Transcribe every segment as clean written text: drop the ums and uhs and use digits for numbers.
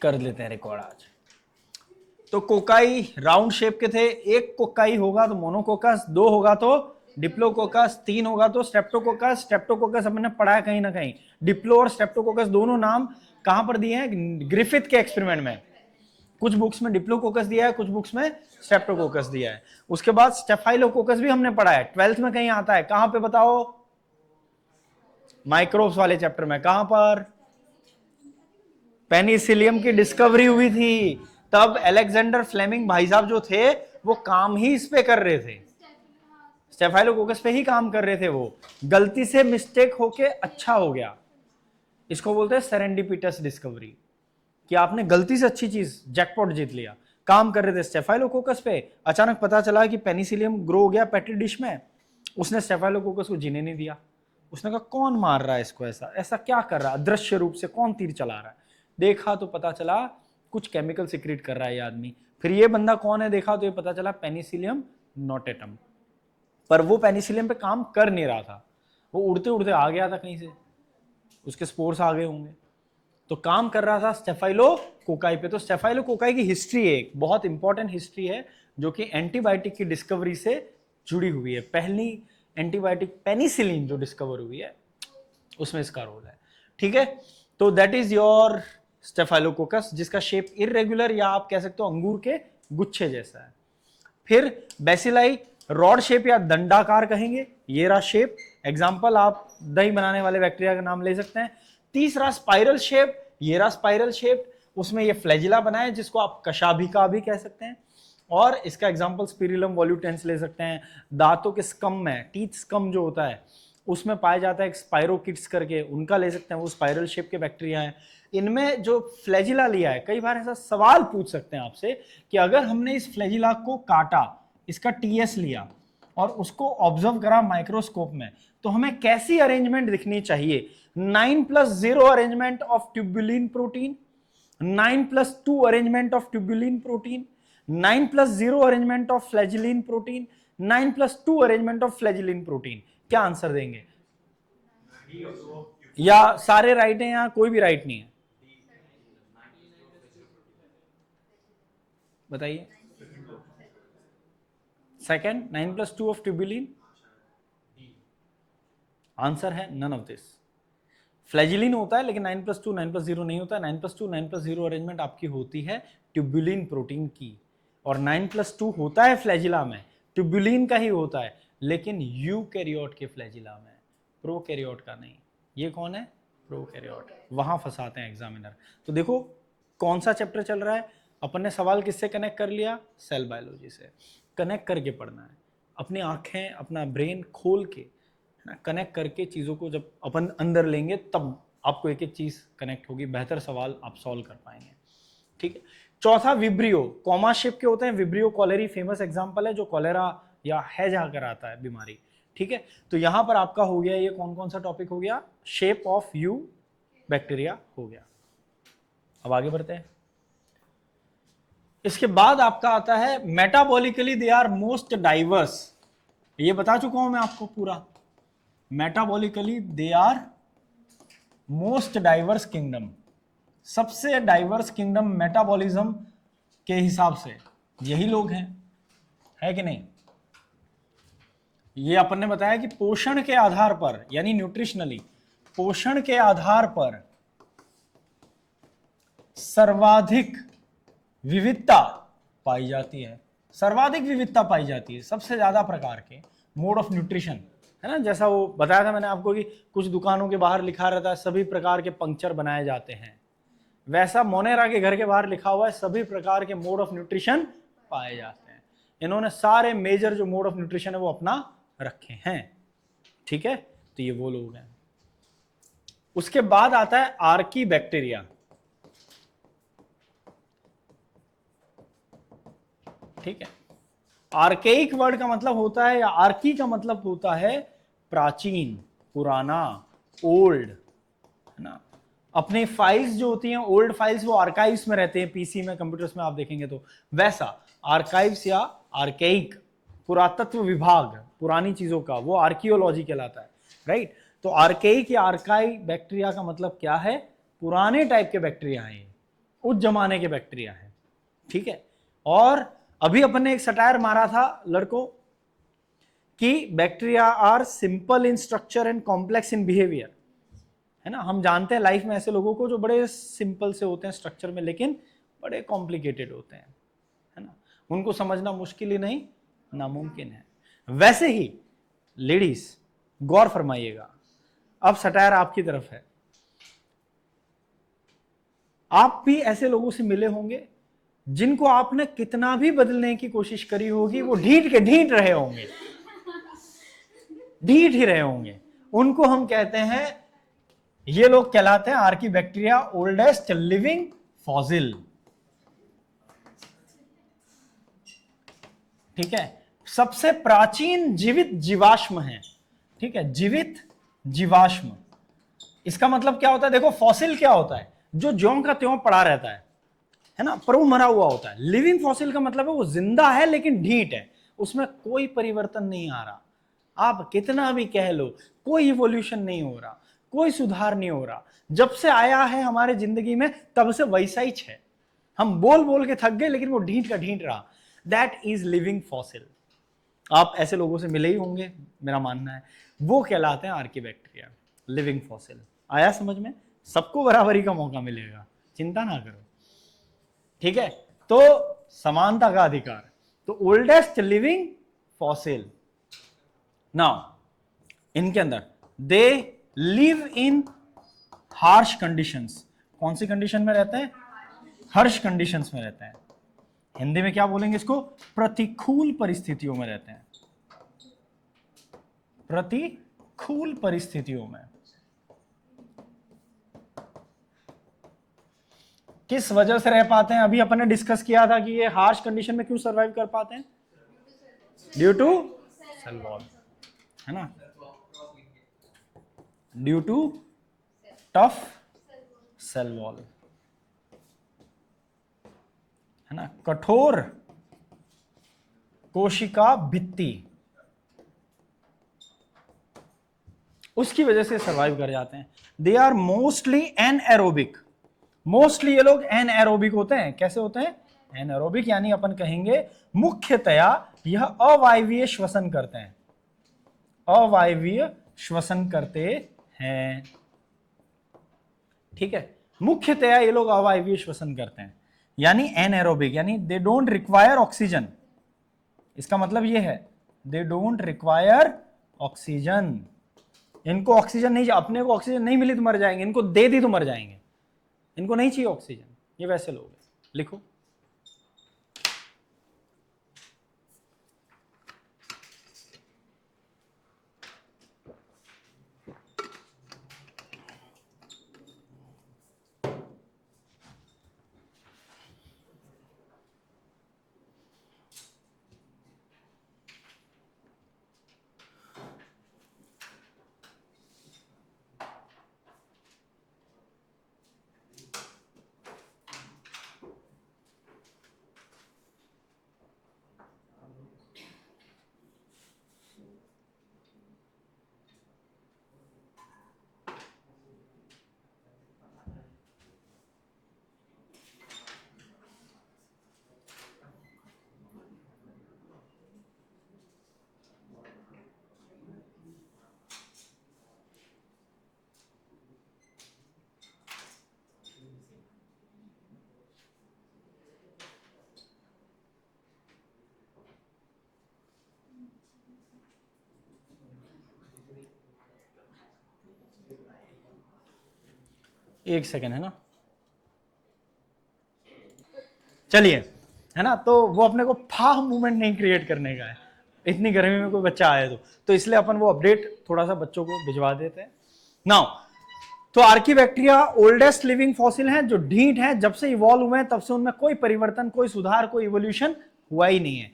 कर लेते हैं रिकॉर्ड आज। तो कोकाई राउंड शेप के थे, एक कोकाई होगा तो मोनोकोकस, दो होगा तो डिप्लोकोकस, तीन होगा तो स्ट्रेप्टोकोकस। स्ट्रेप्टोकोकस हमने पढ़ा है कहीं ना कहीं। डिप्लो और स्ट्रेप्टोकोकस दोनों नाम कहां पर दिए हैं? ग्रिफिथ के एक्सपेरिमेंट में। कुछ बुक्स में डिप्लोकोकस दिया है, कुछ बुक्स में स्ट्रेप्टोकोकस दिया है। उसके बाद स्टेफाइलोकोकस भी हमने पढ़ा है, 12th में कहीं आता है। कहां पे बताओ? माइक्रोब्स वाले चैप्टर में। कहां पर? पेनिसिलियम की डिस्कवरी हुई थी, तब अलेक्जेंडर फ्लेमिंग भाई साहब जो थे वो काम ही इस पे कर रहे थे, स्टेफाइलोकोकस पे ही काम कर रहे थे। वो गलती से मिस्टेक होके अच्छा हो गया, इसको बोलते हैं सेरेंडिपिटस डिस्कवरी, कि आपने गलती से अच्छी चीज जैकपॉट जीत लिया। काम कर रहे थे स्टेफाइलोकोकस पे, अचानक पता चला कि पेनिसिलियम ग्रो हो गया पेट्री डिश में, उसने स्टेफाइलोकोकस को जीने नहीं दिया। उसने कहा कौन मार रहा है इसको, ऐसा ऐसा क्या कर रहा है, अदृश्य रूप से कौन तीर चला रहा है। देखा तो पता चला कुछ केमिकल सिक्रेट कर रहा है ये आदमी। फिर ये बंदा कौन है देखा तो ये पता चला पेनिसिलियम नोटेटम। पर वो पेनिसिलियम पे काम कर नहीं रहा था, वो उड़ते उड़ते आ गया था कहीं से, उसके स्पोर्स आ गए होंगे, तो काम कर रहा था स्टेफाइलोकोकाई पे। तो स्टेफाइलोकोकाई की हिस्ट्री एक बहुत इंपॉर्टेंट हिस्ट्री है जो कि एंटीबायोटिक की डिस्कवरी से जुड़ी हुई है। पहली एंटीबायोटिक पेनिसिलिन जो डिस्कवर हुई है उसमें इसका रोल है। ठीक है, तो दैट इज योर स्टेफाइलोकोकस, जिसका शेप इररेगुलर या आप कह सकते हो अंगूर के गुच्छे जैसा है। फिर बेसिलाई रॉड शेप या दंडाकार कहेंगे, ये रहा शेप। एग्जांपल आप दही बनाने वाले बैक्टीरिया का नाम ले सकते हैं। तीसरा स्पाइरल शेप, ये रहा स्पाइरल शेप, उसमें ये फ्लैजिला बना है जिसको आप कशाभिका भी कह सकते हैं। और इसका एग्जांपल स्पिरिलम वॉल्यूटेंस ले सकते हैं। दांतों के स्कम में, टीथ स्कम जो होता है उसमें पाया जाता है स्पाइरोकिट्स करके, उनका ले सकते हैं, वो स्पाइरल शेप के बैक्टीरिया हैं। इनमें जो फ्लैजिला लिया है, कई बार ऐसा सवाल पूछ सकते हैं आपसे कि अगर हमने इस फ्लैजिला को काटा, इसका टीएस लिया और उसको ऑब्जर्व करा माइक्रोस्कोप में, तो हमें कैसी अरेंजमेंट दिखनी चाहिए? 9+0 arrangement of tubulin protein, 9+2 arrangement of tubulin protein, 9+0 arrangement of flagellin protein, 9+2 arrangement of flagellin protein. क्या आंसर देंगे? या सारे राइट हैं या कोई भी राइट नहीं है? बताइए। सेकंड 9+2 ऑफ ट्यूबुलिन, आंसर है नन ऑफ दिस। फ्लैजिलिन होता है लेकिन 9+2 9+0 नहीं होता। 9+2 9+0 अरेंजमेंट आपकी होती है ट्यूबुलिन प्रोटीन की, और 9+2 होता है फ्लैजिला में, ट्यूबुलिन का ही होता है, लेकिन यूकैरियोट के फ्लैजिला में, प्रोकैरियोट का नहीं। ये कौन है? प्रोकैरियोट। वहां फंसाते हैं एग्जामिनर। तो देखो कौन सा चैप्टर चल रहा है, अपन ने सवाल किससे कनेक्ट कर लिया? सेल बायोलॉजी से। कनेक्ट करके पढ़ना है, अपनी आंखें अपना ब्रेन खोल के कनेक्ट करके चीज़ों को जब अपन अंदर लेंगे तब आपको एक एक चीज़ कनेक्ट होगी, बेहतर सवाल आप सॉल्व कर पाएंगे। ठीक है। चौथा विब्रियो, कॉमा शेप के होते हैं। विब्रियो कॉलेरी फेमस एग्जांपल है, जो कॉलेरा या हैज आकर आता है बीमारी। ठीक है, तो यहां पर आपका हो गया, ये कौन कौन सा टॉपिक हो गया? शेप ऑफ यू बैक्टीरिया हो गया। अब आगे बढ़ते हैं। इसके बाद आपका आता है metabolically they are most diverse. ये बता चुका हूं मैं आपको पूरा। Metabolically they are most diverse kingdom, सबसे डाइवर्स किंगडम मेटाबॉलिज्म के हिसाब से यही लोग हैं, है कि नहीं? ये अपन ने बताया कि पोषण के आधार पर, यानी न्यूट्रिशनली पोषण के आधार पर सर्वाधिक विविधता पाई जाती है। सर्वाधिक विविधता पाई जाती है, सबसे ज्यादा प्रकार के मोड ऑफ न्यूट्रिशन, है ना। जैसा वो बताया था मैंने आपको कि कुछ दुकानों के बाहर लिखा रहता है सभी प्रकार के पंक्चर बनाए जाते हैं, वैसा मोनेरा के घर के बाहर लिखा हुआ है सभी प्रकार के मोड ऑफ न्यूट्रिशन पाए जाते हैं। इन्होंने सारे मेजर जो मोड ऑफ न्यूट्रिशन है वो अपना रखे हैं। ठीक है, तो ये वो लोग हैं। उसके बाद आता है आर्की बैक्टीरिया। ठीक है, आर्केइक वर्ड का मतलब होता है, या आर्की का मतलब होता है प्राचीन, पुराना, ओल्ड, है ना। अपने फाइल्स जो होती हैं ओल्ड फाइल्स, वो आर्काइव्स में रहते हैं, पीसी में, कंप्यूटर्स में आप देखेंगे तो वैसा आर्काइव्स या आर्केइक, पुरातत्व विभाग पुरानी चीजों का, वो आर्कियोलॉजी कहलाता है, राइट। तो आर्केइक या आर्काई बैक्टीरिया का मतलब क्या है? पुराने टाइप के बैक्टीरिया हैं, उस जमाने के बैक्टीरिया हैं, ठीक है। और अभी अपन ने एक सटायर मारा था लड़कों कि bacteria are simple in structure and complex in behaviour, है ना। हम जानते हैं लाइफ में ऐसे लोगों को जो बड़े सिंपल से होते हैं स्ट्रक्चर में, लेकिन बड़े कॉम्प्लिकेटेड होते हैं, है ना। उनको समझना मुश्किल ही नहीं, नामुमकिन है। वैसे ही लेडीज गौर फरमाइएगा, अब सटायर आपकी तरफ है। आप भी ऐसे लोगों से मिले होंगे जिनको आपने कितना भी बदलने की कोशिश करी होगी, वो ढीठ के ढीठ रहे होंगे, ढीठ ही रहे होंगे। उनको हम कहते हैं, ये लोग कहलाते हैं आर्कीबैक्टीरिया ओल्डेस्ट लिविंग फॉसिल, ठीक है। सबसे प्राचीन जीवित जीवाश्म है, ठीक है, जीवित जीवाश्म। इसका मतलब क्या होता है, देखो फॉसिल क्या होता है, जो ज्यों का त्यों पड़ा रहता है ना, पर वो मरा हुआ होता है। लिविंग फॉसिल का मतलब है वो जिंदा है लेकिन ढीठ है, उसमें कोई परिवर्तन नहीं आ रहा। आप कितना भी कह लो, कोई इवोल्यूशन नहीं हो रहा, कोई सुधार नहीं हो रहा। जब से आया है हमारे जिंदगी में तब से वैसा ही है। हम बोल बोल के थक गए लेकिन वो ढीठ का ढीठ रहा। That is living fossil. आप ऐसे लोगों से मिले ही होंगे, मेरा मानना है, वो कहलाते हैं आर्कीबैक्टीरिया लिविंग फॉसिल। आया समझ में? सबको बराबरी का मौका मिलेगा, चिंता ना करो, ठीक है। तो समानता का अधिकार, तो ओल्डेस्ट लिविंग फॉसिल। नाउ इनके अंदर they live in harsh conditions. कौन सी कंडीशन में रहते हैं? हर्ष कंडीशंस में रहते हैं। हिंदी में क्या बोलेंगे इसको? प्रतिकूल परिस्थितियों में रहते हैं, प्रतिकूल परिस्थितियों में। किस वजह से रह पाते हैं? अभी अपन ने डिस्कस किया था कि ये हार्श कंडीशन में क्यों सरवाइव कर पाते हैं? ड्यू टू सेल वॉल, है ना, due to tough cell wall, है ना, कठोर कोशिका भित्ति, उसकी वजह से सरवाइव कर जाते हैं। They are mostly anaerobic. Mostly ये लोग एनएरोबिक होते हैं। कैसे होते हैं? एनएरोबिक, यानी अपन कहेंगे मुख्यतया यह अवायवीय श्वसन करते हैं, अवायवीय श्वसन करते हैं, ठीक है। मुख्यतया ये लोग अवायवीय श्वसन करते हैं, यानी एनएरोबिक, यानी दे डोंट रिक्वायर ऑक्सीजन। इसका मतलब ये है दे डोंट रिक्वायर ऑक्सीजन। इनको ऑक्सीजन नहीं, अपने को ऑक्सीजन नहीं मिली तो मर जाएंगे, इनको दे दी तो मर जाएंगे, इनको नहीं चाहिए ऑक्सीजन। ये वैसे लोग हैं। लिखो, एक सेकेंड, है ना, चलिए, है ना। तो वो अपने को फाह मूवमेंट नहीं क्रिएट करने का है, इतनी गर्मी में कोई बच्चा आए तो इसलिए अपन वो अपडेट थोड़ा सा बच्चों को भिजवा देते हैं। नाउ तो आर्कीबैक्टीरिया ओल्डेस्ट लिविंग फॉसिल हैं, जो ढीठ हैं, जब से इवॉल्व हुए हैं तब से उनमें कोई परिवर्तन, कोई सुधार, कोई इवोल्यूशन हुआ ही नहीं है।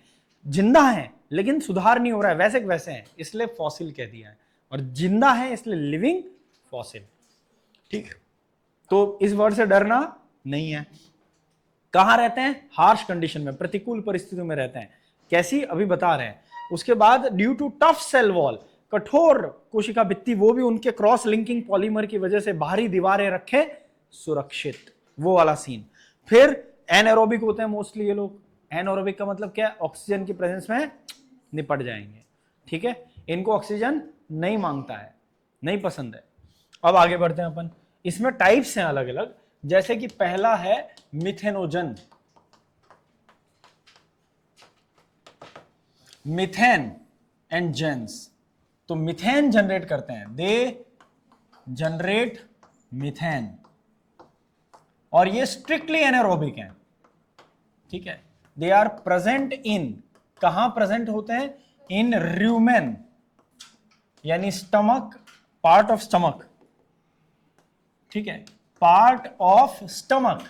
जिंदा है लेकिन सुधार नहीं हो रहा है, वैसे के वैसे हैं, इसलिए फॉसिल कह दिया है। और जिंदा है इसलिए लिविंग फॉसिल, ठीक है। तो इस वर्ड से डरना नहीं है। कहां रहते हैं? हार्श कंडीशन में, प्रतिकूल परिस्थितियों में रहते हैं। कैसी? अभी बता रहे हैं। उसके बाद due to tough cell wall, कठोर कोशिका भित्ति, वो भी उनके क्रॉस लिंकिंग पॉलीमर की वजह से बाहरी दीवारें रखे सुरक्षित, वो वाला सीन। फिर एनएरोबिक होते हैं मोस्टली ये लोग। एनएरोबिक का मतलब क्या है, ऑक्सीजन की प्रेजेंस में निपट जाएंगे, ठीक है, इनको ऑक्सीजन नहीं मांगता है, नहीं पसंद है। अब आगे बढ़ते हैं अपन, इसमें टाइप्स हैं अलग अलग, जैसे कि पहला है मिथेनोजन, मिथेन एंड जेंस। तो मिथेन जनरेट करते हैं, दे जनरेट मिथेन, और ये स्ट्रिक्टली एनारोबिक हैं, ठीक है। दे आर प्रेजेंट इन, कहां प्रेजेंट होते हैं, इन र्यूमेन यानी स्टमक, पार्ट ऑफ स्टमक, ठीक है, part of stomach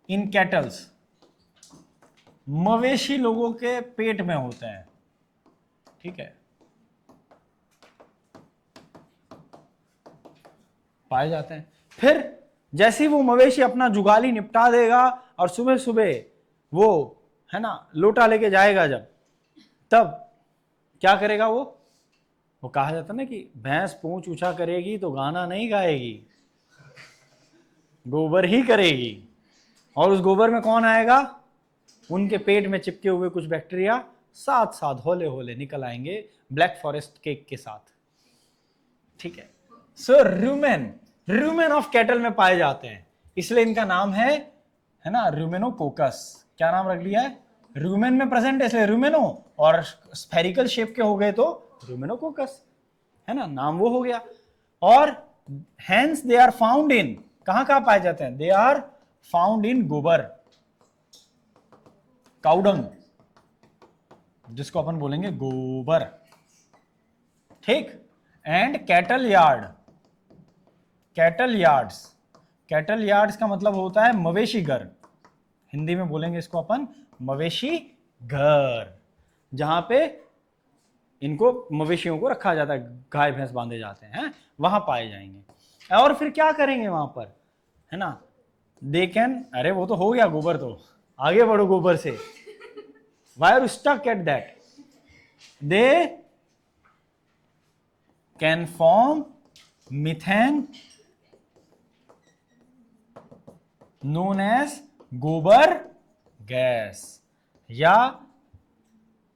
in kettles, मवेशी लोगों के पेट में होते हैं, ठीक है, पाए जाते हैं। फिर जैसे ही वो मवेशी अपना जुगाली निपटा देगा और सुबह सुबह वो है ना लोटा लेके जाएगा, जब तब क्या करेगा वो कहा जाता ना कि भैंस पूंछ ऊंचा करेगी तो गाना नहीं गाएगी, गोबर ही करेगी। और उस गोबर में कौन आएगा, उनके पेट में चिपके हुए कुछ बैक्टीरिया साथ साथ होले होले निकल आएंगे ब्लैक फॉरेस्ट केक के साथ, ठीक है। सो र्यूमेन ऑफ कैटल में पाए जाते हैं, इसलिए इनका नाम है ना र्यूमेनोकोकस। क्या नाम रख लिया है, र्यूमेन में प्रेजेंट है इसलिए र्यूमेनो, और स्फेरिकल शेप के हो गए तो र्यूमेनोकोकस, है ना, नाम वो हो गया। और hence they are found in, कहां कहां पाए जाते हैं, दे आर फाउंड इन गोबर, काउडंग, जिसको अपन बोलेंगे गोबर, ठीक, and cattle yard, cattle yards, cattle yards का मतलब होता है मवेशी घर, हिंदी में बोलेंगे इसको अपन मवेशी घर, जहां पे इनको मवेशियों को रखा जाता है, गाय भैंस बांधे जाते हैं, वहां पाए जाएंगे। और फिर क्या करेंगे वहां पर, है ना, दे कैन, अरे वो तो हो गया गोबर, तो आगे बढ़ो गोबर से, why are stuck at that, they can form methane known as gobar gas, या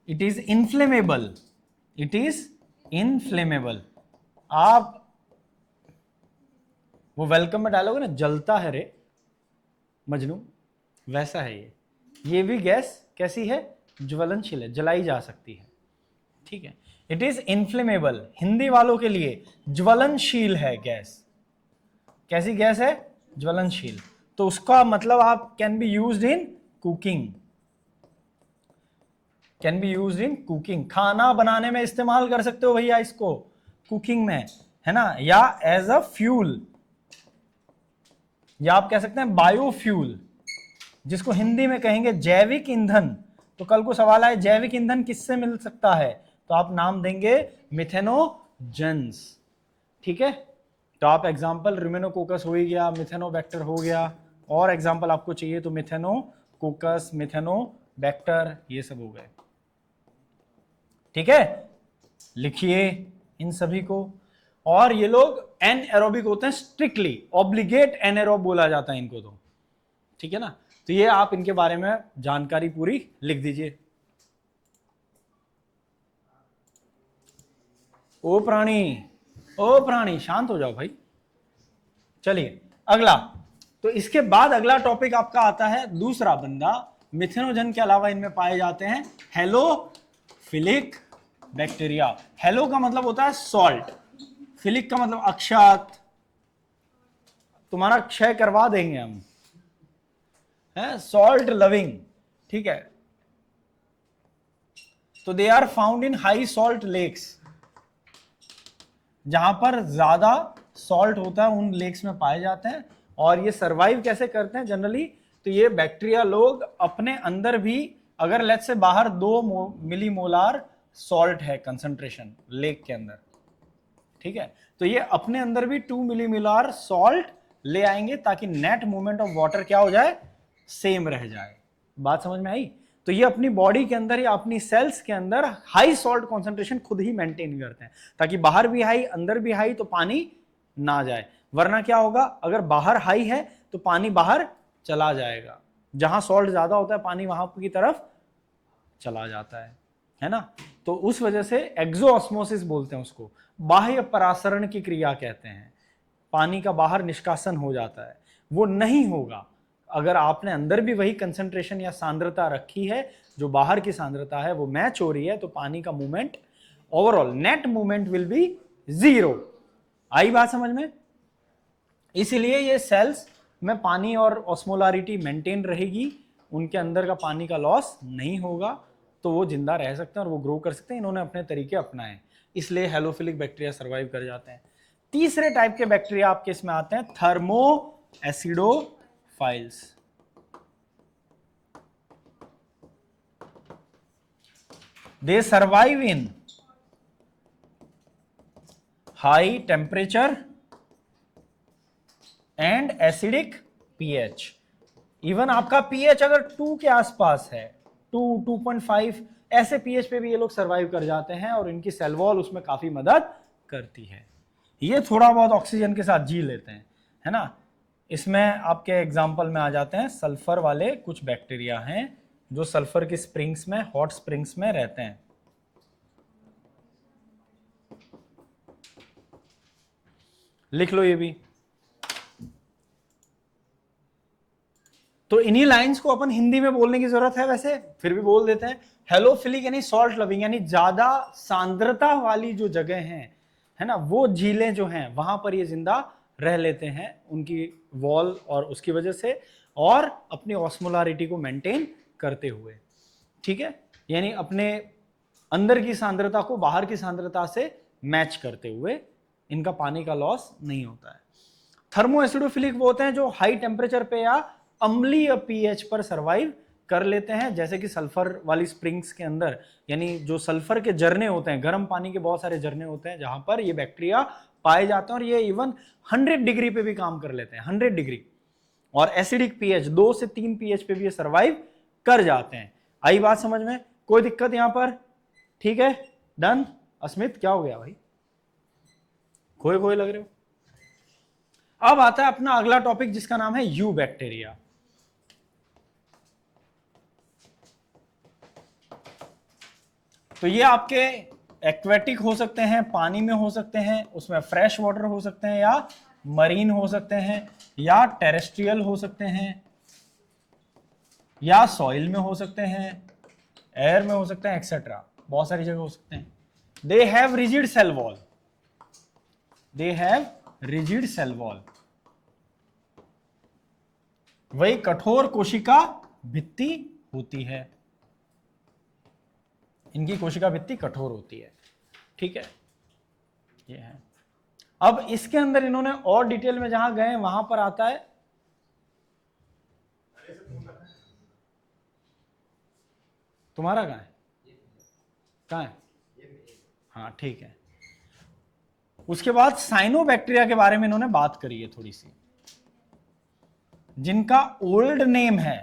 it is inflammable, it is inflammable. आप वो वेलकम में डालोगे ना, जलता है रे मजनू, वैसा है ये भी गैस कैसी है, ज्वलनशील है, जलाई जा सकती है, ठीक है। इट इज इनफ्लेमेबल, हिंदी वालों के लिए ज्वलनशील है गैस, कैसी गैस है, ज्वलनशील। तो उसका मतलब आप can be used in cooking, can be used in cooking, खाना बनाने में इस्तेमाल कर सकते हो भैया इसको, कुकिंग में, है ना, या एज अ फ्यूल, या आप कह सकते हैं बायोफ्यूल, जिसको हिंदी में कहेंगे जैविक ईंधन। तो कल को सवाल आए जैविक ईंधन किससे मिल सकता है, तो आप नाम देंगे मिथेनोजेंस, ठीक है। तो आप एग्जाम्पल र्यूमेनोकोकस हो ही गया, मिथेनोबैक्टर हो गया, और एग्जाम्पल आपको चाहिए तो मिथेनोकोकस, मिथेनोबैक्टर, ये सब हो गए, ठीक है। लिखिए इन सभी को। और ये लोग एनएरोबिक होते हैं, स्ट्रिक्टली ऑब्लिगेट एनएरोब बोला जाता है इनको, तो ठीक है ना। तो ये आप इनके बारे में जानकारी पूरी लिख दीजिए। ओ प्राणी शांत हो जाओ भाई। चलिए अगला, तो इसके बाद अगला टॉपिक आपका आता है दूसरा बंदा, मिथेनोजन के अलावा इनमें पाए जाते हैं हेलोफिलिक बैक्टीरिया। हेलो का मतलब होता है सॉल्ट, फिलिक का मतलब अक्षत, तुम्हारा क्षय करवा देंगे हम, है सॉल्ट लविंग, ठीक है। तो they are found in high salt lakes, जहां पर ज्यादा सॉल्ट होता है उन लेक्स में पाए जाते हैं। और ये सरवाइव कैसे करते हैं जनरली, तो ये बैक्टीरिया लोग अपने अंदर भी, अगर लेट्स से बाहर 2 मिली मोलार सॉल्ट है कंसंट्रेशन लेक के अंदर, ठीक है, तो ये अपने अंदर भी 2 मिली मोलार सॉल्ट ले आएंगे, ताकि नेट मूवमेंट ऑफ वाटर क्या हो जाए, सेम रह जाए। बात समझ में आई। तो ये अपनी बॉडी के अंदर या अपनी सेल्स के अंदर हाई सॉल्ट कॉन्सेंट्रेशन खुद ही मेंटेन करते हैं, ताकि बाहर भी हाई अंदर भी हाई, तो पानी ना जाए। वरना क्या होगा, अगर बाहर हाई है तो पानी बाहर चला जाएगा। जहां सॉल्ट ज्यादा होता है पानी वहां की तरफ चला जाता है ना। तो उस वजह से एक्सोऑस्मोसिस बोलते हैं उसको, बाह्य परासरण की क्रिया कहते हैं। पानी का बाहर निष्कासन हो जाता है, वो नहीं होगा अगर आपने अंदर भी वही कंसंट्रेशन या सांद्रता रखी है, जो बाहर की सांद्रता है वो मैच हो रही है, तो पानी का movement, overall net movement will be 0। आई बात समझ में? इसीलिए ये सेल्स में पानी और ऑस्मोलारिटी मेंटेन रहेगी, उनके अंदर का पानी का लॉस नहीं होगा, तो वो जिंदा रह सकते हैं और वो ग्रो कर सकते हैं। इन्होंने अपने तरीके अपनाए, इसलिए हेलोफिलिक बैक्टीरिया सर्वाइव कर जाते हैं। तीसरे टाइप के बैक्टीरिया आपके इसमें आते हैं thermo acidophiles. They survive in high temperature and acidic pH. Even आपका पीएच अगर 2 के आसपास है, 2, 2.5 ऐसे पीएच पे भी ये लोग सर्वाइव कर जाते हैं, और इनकी सेल वॉल उसमें काफी मदद करती है। ये थोड़ा बहुत ऑक्सीजन के साथ जी लेते हैं, है ना। इसमें आपके एग्जाम्पल में आ जाते हैं सल्फर वाले कुछ बैक्टीरिया हैं, जो सल्फर की स्प्रिंग्स में, हॉट स्प्रिंग्स में रहते हैं। लिख लो ये भी। तो इन्हीं लाइंस को अपन हिंदी में बोलने की जरूरत है, वैसे फिर भी बोल देते हैं। हेलोफिलिक यानी सॉल्ट लविंग, यानी ज्यादा सांद्रता वाली जो जगह है ना, वो झीलें जो हैं वहां पर ये जिंदा रह लेते हैं उनकी वॉल और उसकी वजह से, और अपनी ऑस्मोलारिटी को मेंटेन करते हुए, ठीक है, यानी अपने अंदर की सांद्रता को बाहर की सांद्रता से मैच करते हुए इनका पानी का लॉस नहीं होता है। थर्मो एसिडोफिलिक वो होते हैं जो हाई टेम्परेचर पे या अम्लीय पीएच पर सर्वाइव कर लेते हैं, जैसे कि सल्फर वाली स्प्रिंग्स के अंदर, यानी जो सल्फर के झरने होते हैं, गर्म पानी के बहुत सारे झरने होते हैं जहां पर ये बैक्टीरिया पाए जाते हैं, और ये इवन 100 डिग्री पे भी काम कर लेते हैं, 100 डिग्री, और एसिडिक पीएच 2 से 3 पीएच पे भी ये सर्वाइव कर जाते हैं। आई बात समझ में? कोई दिक्कत यहां पर? ठीक है, डन। अस्मित क्या हो गया भाई, खोए खोए लग रहे हो? अब आता है अपना अगला टॉपिक जिसका नाम है यू बैक्टीरिया। तो ये आपके एक्वेटिक हो सकते हैं, पानी में हो सकते हैं, उसमें फ्रेश वाटर हो सकते हैं, या मरीन हो सकते हैं, या टेरेस्ट्रियल हो सकते हैं, या सॉइल में हो सकते हैं, एयर में हो सकते हैं, एक्सेट्रा, बहुत सारी जगह हो सकते हैं। They have rigid cell wall, they have rigid cell wall, वही कठोर कोशिका भित्ति होती है, इनकी कोशिका भित्ति कठोर होती है, ठीक है, ये है। अब इसके अंदर इन्होंने और डिटेल में जहां गए वहां पर आता है, तुम्हारा कहां है, कहां है? हाँ ठीक है। उसके बाद साइनोबैक्टीरिया के बारे में इन्होंने बात करी है थोड़ी सी, जिनका ओल्ड नेम है,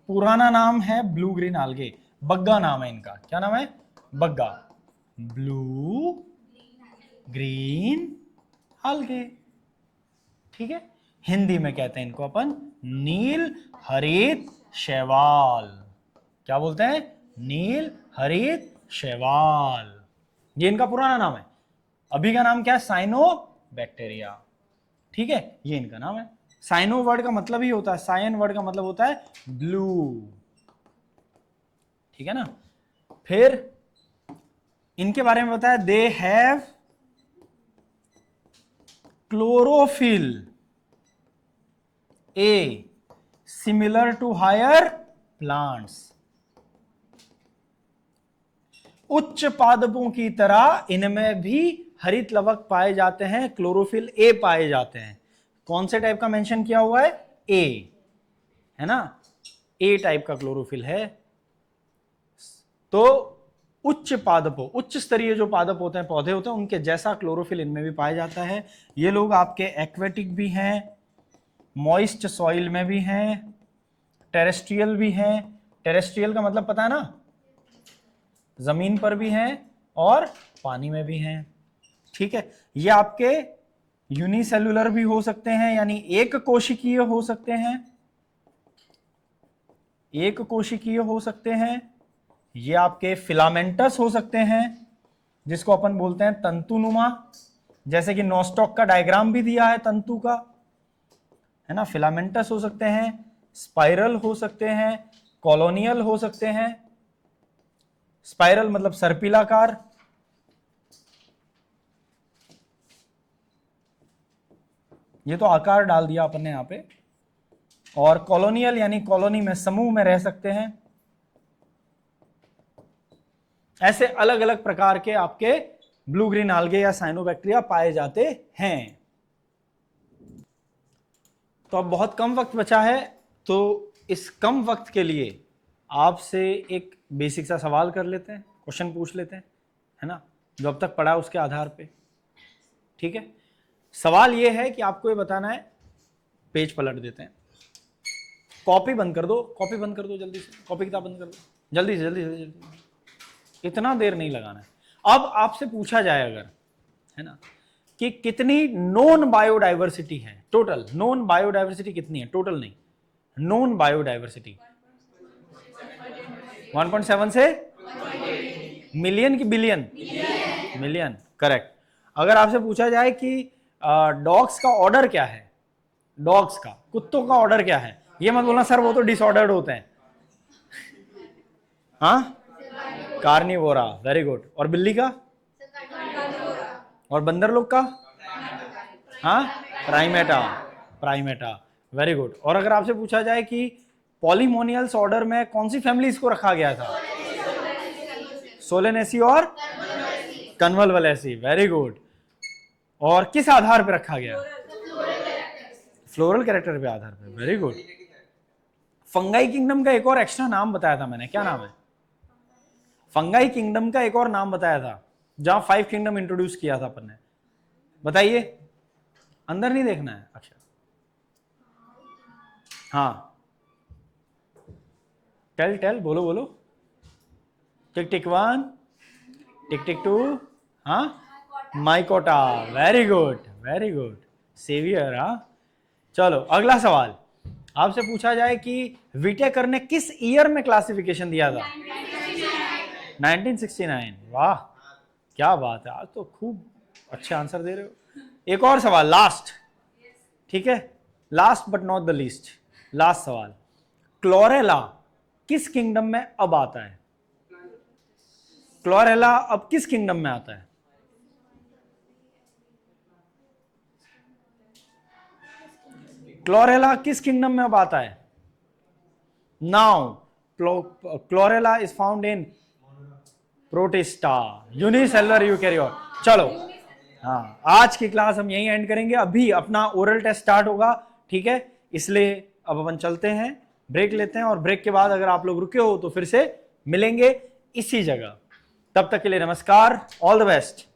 पुराना नाम है ब्लू ग्रीन आल्गे, बग्गा नाम है इनका। क्या नाम है? बग्गा, ब्लू ग्रीन आल्गे, ठीक है। हिंदी में कहते हैं इनको अपन नील हरित शैवाल। क्या बोलते हैं? नील हरित शैवाल, ये इनका पुराना नाम है। अभी का नाम क्या है? साइनोबैक्टीरिया, ठीक है, ये इनका नाम है। साइनो वर्ड का मतलब ही होता है, साइन वर्ड का मतलब होता है ब्लू, ठीक है ना। फिर इनके बारे में बताया, they have chlorophyll a similar to higher plants, उच्च पादपों की तरह इनमें भी हरित लवक पाए जाते हैं, क्लोरोफिल ए पाए जाते हैं। कौन से टाइप का मेंशन किया हुआ है? ए, है ना, ए टाइप का क्लोरोफिल है। तो उच्च पादपों, उच्च स्तरीय जो पादप होते हैं, पौधे होते हैं, उनके जैसा क्लोरोफिल इनमें भी पाया जाता है। ये लोग आपके एक्वेटिक भी हैं, मॉइस्ट सॉइल में भी हैं, टेरेस्ट्रियल भी हैं। टेरेस्ट्रियल का मतलब पता है ना, जमीन पर भी हैं और पानी में भी हैं, ठीक है। ये आपके यूनिसेलुलर भी हो सकते हैं, यानी एक कोशिकीय हो सकते हैं, एक कोशिकीय हो सकते हैं, ये आपके फिलामेंटस हो सकते हैं, जिसको अपन बोलते हैं तंतुनुमा, जैसे कि नोस्टॉक का डायग्राम भी दिया है तंतु का, है ना। फिलामेंटस हो सकते हैं, स्पाइरल हो सकते हैं, कॉलोनियल हो सकते हैं। स्पाइरल मतलब सर्पिलाकार, ये तो आकार डाल दिया अपन ने यहां पे, और कॉलोनियल यानी कॉलोनी में, समूह में रह सकते हैं। ऐसे अलग अलग प्रकार के आपके ब्लू ग्रीन आल्गे या साइनोबैक्टीरिया पाए जाते हैं। तो अब बहुत कम वक्त बचा है, तो इस कम वक्त के लिए आपसे एक बेसिक सा सवाल कर लेते हैं, क्वेश्चन पूछ लेते हैं, है ना, जो अब तक पढ़ा उसके आधार पे। ठीक है, सवाल ये है कि आपको ये बताना है, पेज पलट देते हैं, कॉपी बंद कर दो, कॉपी बंद कर दो जल्दी से, कॉपी किताब बंद कर दो जल्दी से, जल्दी से जल्दी, इतना देर नहीं लगाना है। अब आपसे पूछा जाए अगर, है ना, कि कितनी नॉन बायोडाइवर्सिटी है टोटल, नॉन बायोडाइवर्सिटी कितनी है टोटल, नहीं नॉन बायोडाइवर्सिटी 1.7 से मिलियन की बिलियन, मिलियन, करेक्ट। अगर आपसे पूछा जाए कि डॉग्स का ऑर्डर क्या है, डॉग्स का, कुत्तों का ऑर्डर क्या है, ये मत बोलना सर वो तो डिसऑर्डर्ड होते हैं, हाँ, कार्निवोरा, वेरी गुड। और बिल्ली का, और बंदर लोग का, हाँ, प्राइमेटा, प्राइमेटा, वेरी गुड। और अगर आपसे पूछा जाए कि पॉलीमोनियल्स ऑर्डर में कौन सी फैमिलीज को रखा गया था, सोलेनेसी और कन्वल्वलेसी, वेरी गुड। और किस आधार पे रखा गया, फ्लोरल कैरेक्टर पे आधार पे, वेरी गुड। फंगाई किंगडम का एक और एक्स्ट्रा नाम बताया था मैंने, क्या नाम है, फंगाई किंगडम का एक और नाम बताया था, जहां 5 किंगडम इंट्रोड्यूस किया था अपन ने, बताइए, अंदर नहीं देखना है, अच्छा, हाँ, टेल टेल, बोलो बोलो, टिक टिक 1, टिक टिक 2, हाँ, mycota, very good, very good, सेवियर, हाँ। चलो अगला सवाल, आपसे पूछा जाए कि विटेकर ने किस ईयर में क्लासिफिकेशन दिया था, 1969, वाह क्या बात है, आज तो खूब अच्छे आंसर दे रहे हो। एक और सवाल, लास्ट, ठीक है, last but not the least, last सवाल, क्लोरेला किस किंगडम में अब आता है, क्लोरेला अब किस किंगडम में आता है, क्लोरेला किस किंगडम में अब आता है, now chlorella is found in protista, unicellular eukaryote. चलो, हाँ, आज की क्लास हम यहीं एंड करेंगे, अभी अपना ओरल टेस्ट स्टार्ट होगा, ठीक है, इसलिए अब अपन चलते हैं, ब्रेक लेते हैं, और ब्रेक के बाद अगर आप लोग रुके हो तो फिर से मिलेंगे इसी जगह। तब तक के लिए नमस्कार, ऑल द बेस्ट।